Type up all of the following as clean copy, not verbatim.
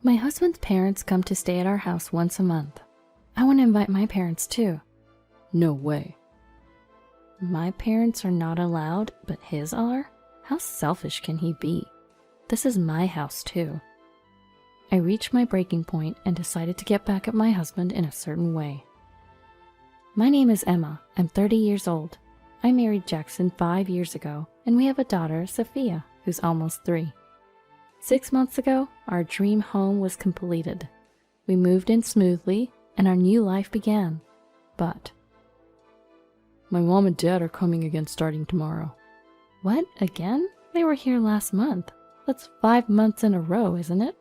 My husband's parents come to stay at our house once a month. I want to invite my parents too. No way. My parents are not allowed, but his are? How selfish can he be? This is my house too. I reached my breaking point and decided to get back at my husband in a certain way. My name is Emma. I'm 30 years old. I married Jackson 5 years ago, and we have a daughter, Sophia, who's almost 3. 6 months ago, our dream home was completed. We moved in smoothly, and our new life began. But my mom and dad are coming again starting tomorrow. What, again? They were here last month. That's 5 months in a row, isn't it?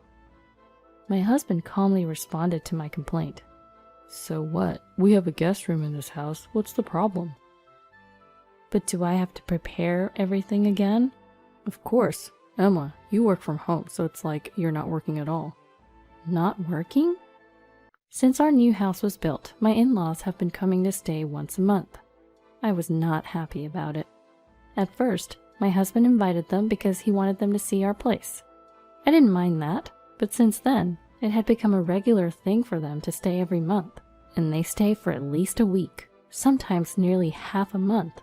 My husband calmly responded to my complaint. So what? We have a guest room in this house. What's the problem? But do I have to prepare everything again? Of course. Emma, you work from home, so it's like you're not working at all. Not working? Since our new house was built, my in-laws have been coming to stay once a month. I was not happy about it. At first, my husband invited them because he wanted them to see our place. I didn't mind that, but since then, it had become a regular thing for them to stay every month, and they stay for at least a week, sometimes nearly half a month.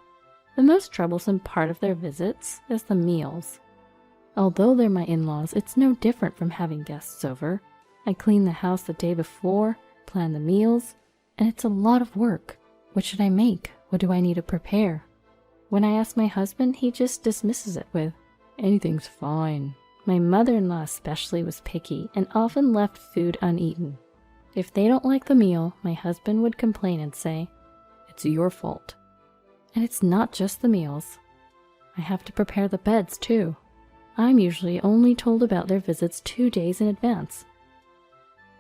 The most troublesome part of their visits is the meals. Although they're my in-laws, it's no different from having guests over. I clean the house the day before, plan the meals, and it's a lot of work. What should I make? What do I need to prepare? When I ask my husband, he just dismisses it with, anything's fine. My mother-in-law especially was picky and often left food uneaten. If they don't like the meal, my husband would complain and say, it's your fault. And it's not just the meals. I have to prepare the beds too. I'm usually only told about their visits 2 days in advance.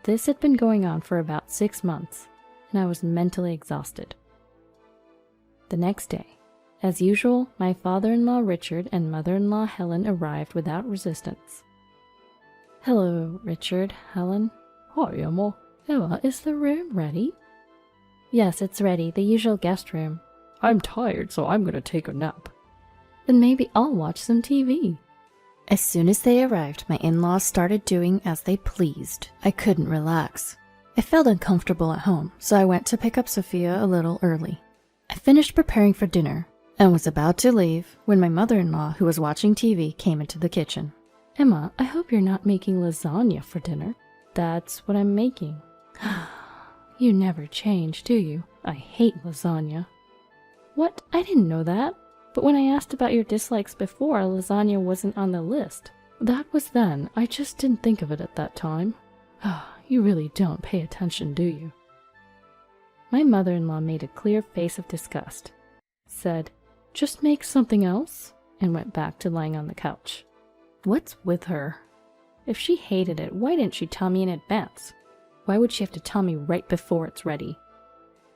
This had been going on for about 6 months, and I was mentally exhausted. The next day, as usual, my father-in-law Richard and mother-in-law Helen arrived without resistance. Hello, Richard, Helen. Hi, Emma. Emma, is the room ready? Yes, it's ready, the usual guest room. I'm tired, so I'm gonna take a nap. Then maybe I'll watch some TV. As soon as they arrived, my in-laws started doing as they pleased. I couldn't relax. I felt uncomfortable at home, so I went to pick up Sophia a little early. I finished preparing for dinner and was about to leave when my mother-in-law, who was watching TV, came into the kitchen. Emma, I hope you're not making lasagna for dinner. That's what I'm making. You never change, do you? I hate lasagna. What? I didn't know that. But when I asked about your dislikes before, lasagna wasn't on the list. That was then. I just didn't think of it at that time. You really don't pay attention, do you? My mother-in-law made a clear face of disgust, said, just make something else, and went back to lying on the couch. What's with her? If she hated it, why didn't she tell me in advance? Why would she have to tell me right before it's ready?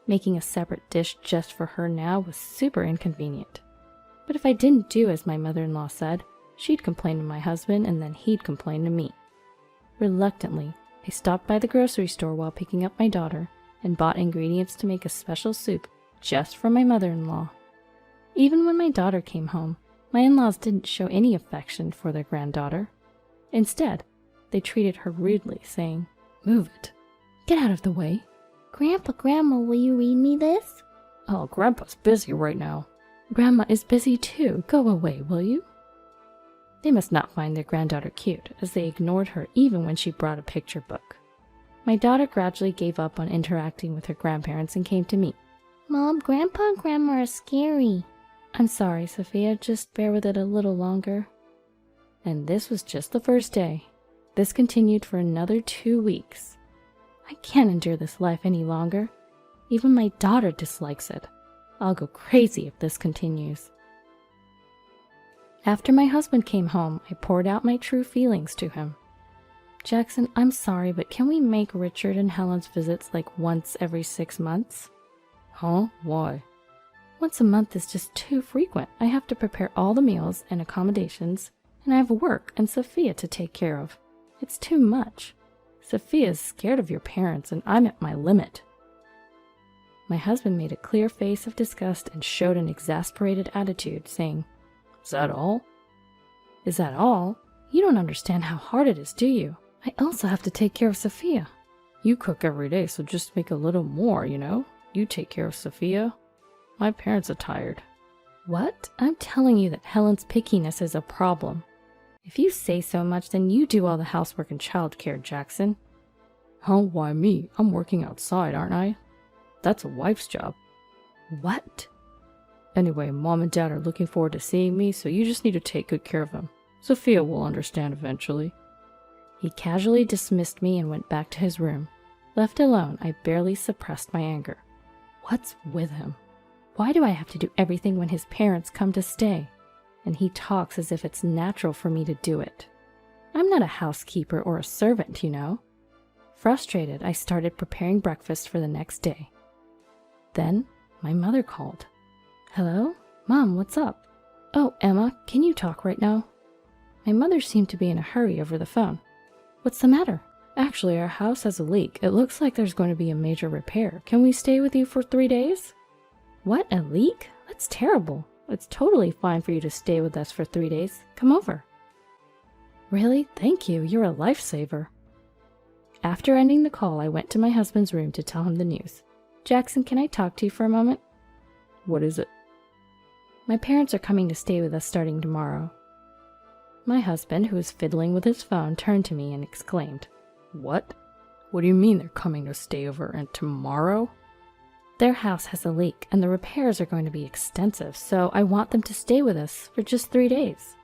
Making a separate dish just for her now was super inconvenient. But if I didn't do as my mother-in-law said, she'd complain to my husband and then he'd complain to me. Reluctantly, I stopped by the grocery store while picking up my daughter and bought ingredients to make a special soup just for my mother-in-law. Even when my daughter came home, my in-laws didn't show any affection for their granddaughter. Instead, they treated her rudely, saying, "Move it. Get out of the way." Grandma, will you read me this? Oh, Grandpa's busy right now. Grandma is busy too. Go away, will you? They must not find their granddaughter cute, as they ignored her even when she brought a picture book. My daughter gradually gave up on interacting with her grandparents and came to me. Mom, Grandpa and Grandma are scary. I'm sorry, Sophia, just bear with it a little longer. And this was just the first day. This continued for another 2 weeks. I can't endure this life any longer. Even my daughter dislikes it. I'll go crazy if this continues. After my husband came home, I poured out my true feelings to him. Jackson, I'm sorry, but can we make Richard and Helen's visits like once every 6 months? Huh? Why? Once a month is just too frequent. I have to prepare all the meals and accommodations, and I have work and Sophia to take care of. It's too much. Sophia is scared of your parents, and I'm at my limit. My husband made a clear face of disgust and showed an exasperated attitude, saying, Is that all? Is that all? You don't understand how hard it is, do you? I also have to take care of Sophia. You cook every day, so just make a little more, you know? You take care of Sophia. My parents are tired. What? I'm telling you that Helen's pickiness is a problem. If you say so much, then you do all the housework and childcare, Jackson. Oh, why me? I'm working outside, aren't I? That's a wife's job. What? Anyway, Mom and Dad are looking forward to seeing me, so you just need to take good care of them. Sophia will understand eventually. He casually dismissed me and went back to his room. Left alone, I barely suppressed my anger. What's with him? Why do I have to do everything when his parents come to stay? And he talks as if it's natural for me to do it. I'm not a housekeeper or a servant, you know. Frustrated, I started preparing breakfast for the next day. Then, my mother called. Hello? Mom, what's up? Oh, Emma, can you talk right now? My mother seemed to be in a hurry over the phone. What's the matter? Actually, our house has a leak. It looks like there's going to be a major repair. Can we stay with you for 3 days? What, a leak? That's terrible. It's totally fine for you to stay with us for 3 days. Come over. Really? Thank you. You're a lifesaver. After ending the call, I went to my husband's room to tell him the news. Jackson, can I talk to you for a moment? What is it? My parents are coming to stay with us starting tomorrow. My husband, who was fiddling with his phone, turned to me and exclaimed, What? What do you mean they're coming to stay over and tomorrow? Their house has a leak and the repairs are going to be extensive, so I want them to stay with us for just 3 days.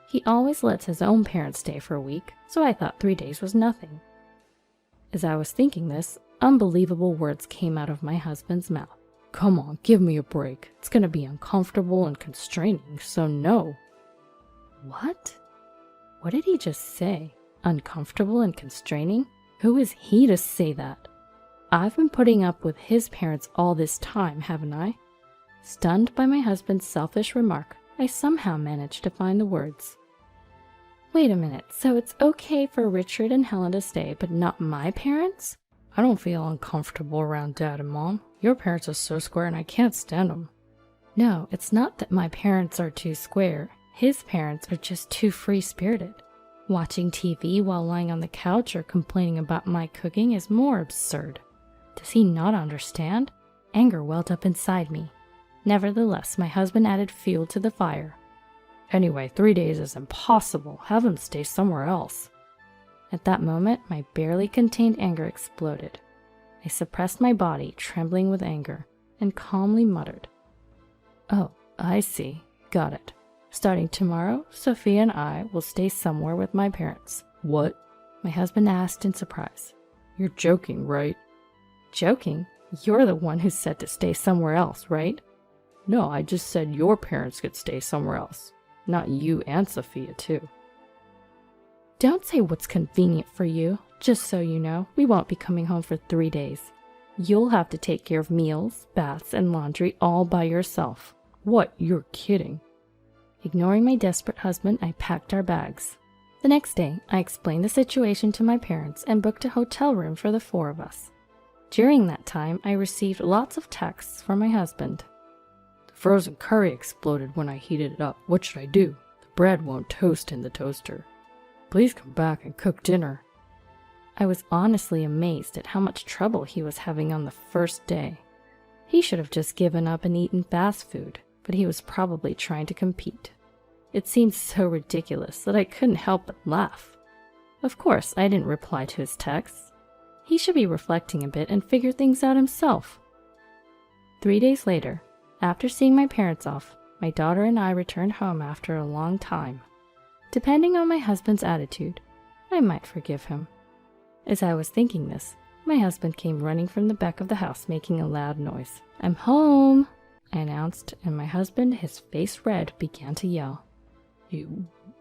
He always lets his own parents stay for a week, so I thought 3 days was nothing. As I was thinking this, unbelievable words came out of my husband's mouth. Come on, give me a break. It's going to be uncomfortable and constraining, so no. What? What did he just say? Uncomfortable and constraining? Who is he to say that? I've been putting up with his parents all this time, haven't I? Stunned by my husband's selfish remark, I somehow managed to find the words. Wait a minute, so it's okay for Richard and Helen to stay, but not my parents? I don't feel uncomfortable around Dad and Mom. Your parents are so square and I can't stand them. No, it's not that my parents are too square. His parents are just too free-spirited. Watching TV while lying on the couch or complaining about my cooking is more absurd. Does he not understand? Anger welled up inside me. Nevertheless, my husband added fuel to the fire. Anyway, 3 days is impossible. Have him stay somewhere else. At that moment, my barely contained anger exploded. I suppressed my body, trembling with anger, and calmly muttered, Oh, I see. Got it. Starting tomorrow, Sophia and I will stay somewhere with my parents. What? My husband asked in surprise. You're joking, right? Joking? You're the one who said to stay somewhere else, right? No, I just said your parents could stay somewhere else. Not you and Sophia, too. Don't say what's convenient for you. Just so you know, we won't be coming home for 3 days. You'll have to take care of meals, baths, and laundry all by yourself. What? You're kidding. Ignoring my desperate husband, I packed our bags. The next day, I explained the situation to my parents and booked a hotel room for the 4 of us. During that time, I received lots of texts from my husband. The frozen curry exploded when I heated it up. What should I do? The bread won't toast in the toaster. Please come back and cook dinner. I was honestly amazed at how much trouble he was having on the first day. He should have just given up and eaten fast food, but he was probably trying to compete. It seemed so ridiculous that I couldn't help but laugh. Of course, I didn't reply to his texts. He should be reflecting a bit and figure things out himself. 3 days later, after seeing my parents off, my daughter and I returned home after a long time. Depending on my husband's attitude, I might forgive him. As I was thinking this, my husband came running from the back of the house making a loud noise. I'm home, I announced, and my husband, his face red, began to yell.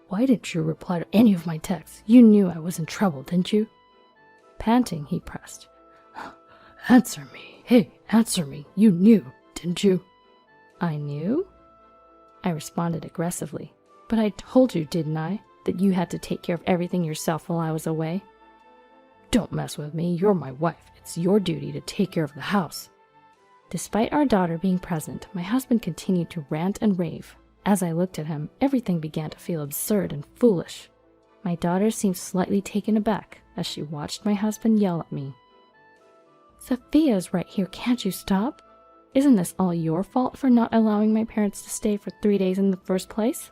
Why didn't you reply to any of my texts? You knew I was in trouble, didn't you? Panting, he pressed. Answer me. Hey, answer me. You knew, didn't you? I knew? I responded aggressively. But I told you, didn't I, that you had to take care of everything yourself while I was away? Don't mess with me. You're my wife. It's your duty to take care of the house. Despite our daughter being present, my husband continued to rant and rave. As I looked at him, everything began to feel absurd and foolish. My daughter seemed slightly taken aback as she watched my husband yell at me. Sophia's right here, can't you stop? Isn't this all your fault for not allowing my parents to stay for 3 days in the first place?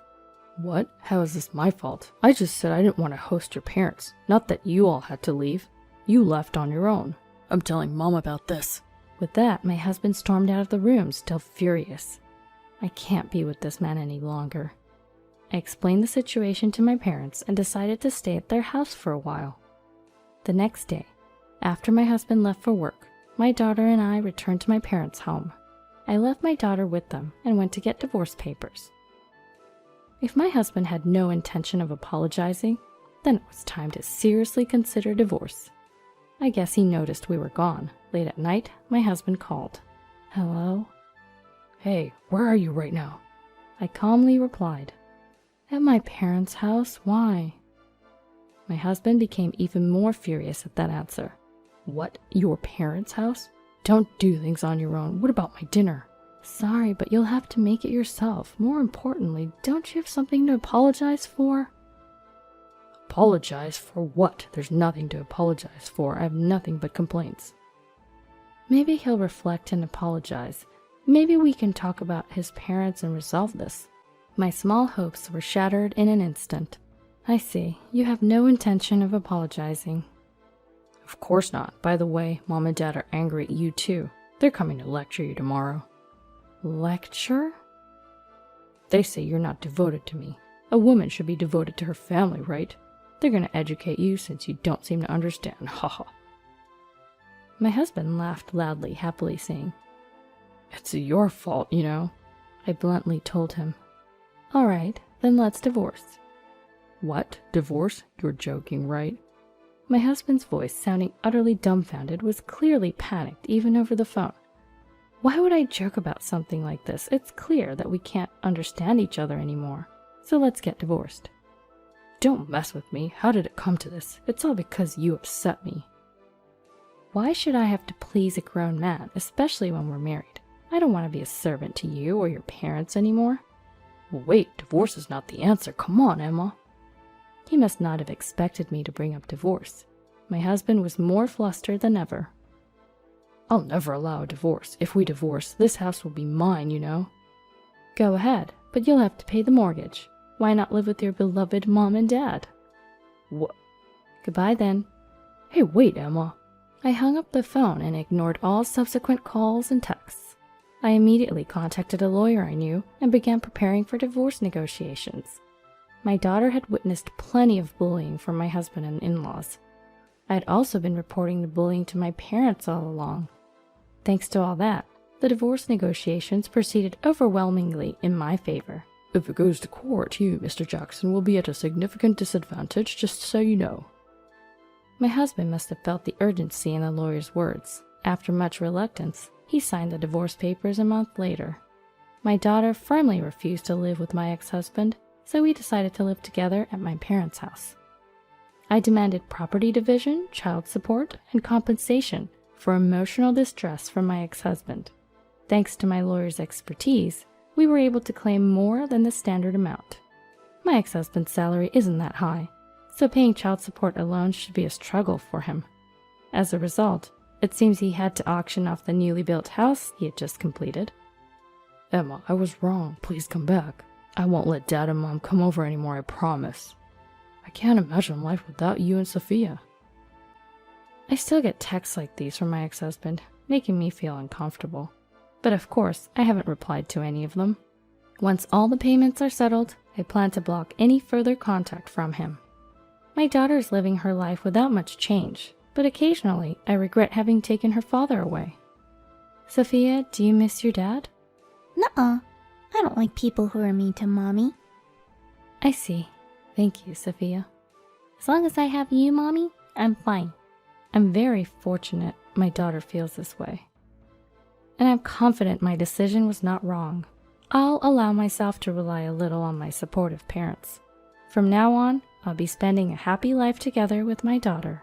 What? How is this my fault? I just said I didn't want to host your parents, not that you all had to leave. You left on your own. I'm telling Mom about this. With that, my husband stormed out of the room, still furious. I can't be with this man any longer. I explained the situation to my parents and decided to stay at their house for a while. The next day, after my husband left for work, my daughter and I returned to my parents' home. I left my daughter with them and went to get divorce papers. If my husband had no intention of apologizing, then it was time to seriously consider divorce. I guess he noticed we were gone. Late at night, my husband called. Hello? Hey, where are you right now? I calmly replied. At my parents' house? Why? My husband became even more furious at that answer. What? Your parents' house? Don't do things on your own. What about my dinner? Sorry, but you'll have to make it yourself. More importantly, don't you have something to apologize for? Apologize for what? There's nothing to apologize for. I have nothing but complaints. Maybe he'll reflect and apologize. Maybe we can talk about his parents and resolve this. My small hopes were shattered in an instant. I see. You have no intention of apologizing. Of course not. By the way, Mom and Dad are angry at you too. They're coming to lecture you tomorrow. Lecture? They say you're not devoted to me. A woman should be devoted to her family, right? They're going to educate you since you don't seem to understand. Haha. My husband laughed loudly, happily saying, It's your fault, you know. I bluntly told him. All right, then let's divorce. What? Divorce? You're joking, right? My husband's voice, sounding utterly dumbfounded, was clearly panicked even over the phone. Why would I joke about something like this? It's clear that we can't understand each other anymore. So let's get divorced. Don't mess with me. How did it come to this? It's all because you upset me. Why should I have to please a grown man, especially when we're married? I don't want to be a servant to you or your parents anymore. Wait, divorce is not the answer. Come on, Emma. He must not have expected me to bring up divorce. My husband was more flustered than ever. I'll never allow a divorce. If we divorce, this house will be mine, you know. Go ahead, but you'll have to pay the mortgage. Why not live with your beloved Mom and Dad? What? Goodbye then. Hey, wait, Emma. I hung up the phone and ignored all subsequent calls and texts. I immediately contacted a lawyer I knew and began preparing for divorce negotiations. My daughter had witnessed plenty of bullying from my husband and in-laws. I had also been reporting the bullying to my parents all along. Thanks to all that, the divorce negotiations proceeded overwhelmingly in my favor. If it goes to court, you, Mr. Jackson, will be at a significant disadvantage, just so you know. My husband must have felt the urgency in the lawyer's words. After much reluctance, he signed the divorce papers a month later. My daughter firmly refused to live with my ex-husband, so we decided to live together at my parents' house. I demanded property division, child support, and compensation for emotional distress from my ex-husband. Thanks to my lawyer's expertise, we were able to claim more than the standard amount. My ex-husband's salary isn't that high, so paying child support alone should be a struggle for him. As a result, it seems he had to auction off the newly built house he had just completed. Emma, I was wrong. Please come back. I won't let Dad and Mom come over anymore, I promise. I can't imagine life without you and Sophia. I still get texts like these from my ex-husband, making me feel uncomfortable. But of course, I haven't replied to any of them. Once all the payments are settled, I plan to block any further contact from him. My daughter is living her life without much change, but occasionally I regret having taken her father away. Sophia, do you miss your dad? Nuh-uh. I don't like people who are mean to Mommy. I see. Thank you, Sophia. As long as I have you, Mommy, I'm fine. I'm very fortunate my daughter feels this way. And I'm confident my decision was not wrong. I'll allow myself to rely a little on my supportive parents. From now on, I'll be spending a happy life together with my daughter.